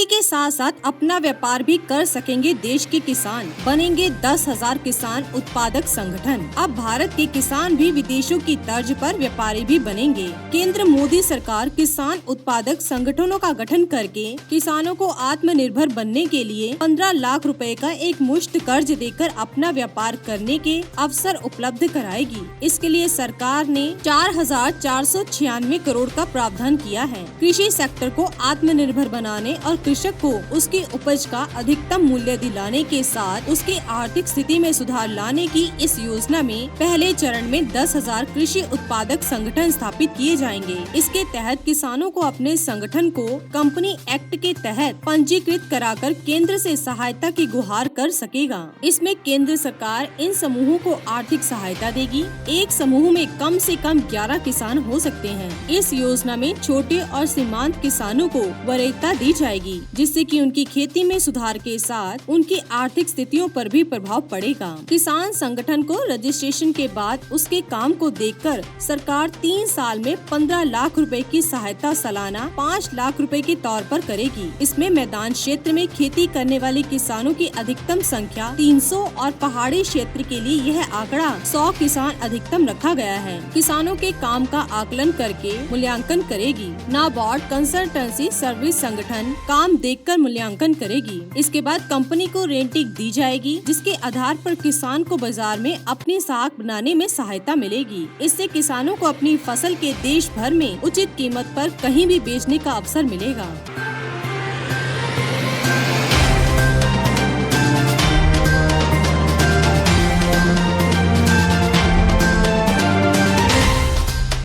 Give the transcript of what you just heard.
के साथ साथ अपना व्यापार भी कर सकेंगे देश के किसान। बनेंगे 10,000 किसान उत्पादक संगठन। अब भारत के किसान भी विदेशों की तर्ज पर व्यापारी भी बनेंगे। केंद्र मोदी सरकार किसान उत्पादक संगठनों का गठन करके किसानों को आत्मनिर्भर बनने के लिए 15 लाख रुपए का एक मुश्त कर्ज देकर अपना व्यापार करने के अवसर उपलब्ध कराएगी। इसके लिए सरकार ने 4,496 करोड़ का प्रावधान किया है। कृषि सेक्टर को आत्मनिर्भर बनाने और कृषक को उसकी उपज का अधिकतम मूल्य दिलाने के साथ उसकी आर्थिक स्थिति में सुधार लाने की इस योजना में पहले चरण में 10,000 कृषि उत्पादक संगठन स्थापित किए जाएंगे। इसके तहत किसानों को अपने संगठन को कंपनी एक्ट के तहत पंजीकृत कराकर केंद्र से सहायता की गुहार कर सकेगा। इसमें केंद्र सरकार इन समूहों को आर्थिक सहायता देगी। एक समूह में कम से कम 11 किसान हो सकते हैं। इस योजना में छोटे और सीमांत किसानों को वरीयता दी जाएगी, जिससे कि उनकी खेती में सुधार के साथ उनकी आर्थिक स्थितियों पर भी प्रभाव पड़ेगा। किसान संगठन को रजिस्ट्रेशन के बाद उसके काम को देखकर सरकार 3 साल में 15 लाख रुपए की सहायता सालाना 5 लाख रुपए के तौर पर करेगी। इसमें मैदान क्षेत्र में खेती करने वाले किसानों की अधिकतम संख्या 300 और पहाड़ी क्षेत्र के लिए यह आंकड़ा 100 किसान अधिकतम रखा गया है। किसानों के काम का आकलन करके मूल्यांकन करेगी। नाबार्ड कंसल्टेंसी सर्विस संगठन काम देखकर मूल्यांकन करेगी। इसके बाद कंपनी को रेंटिंग दी जाएगी, जिसके आधार पर किसान को बाजार में अपनी साख बनाने में सहायता मिलेगी। इससे किसानों को अपनी फसल के देश भर में उचित कीमत पर कहीं भी बेचने का अवसर मिलेगा।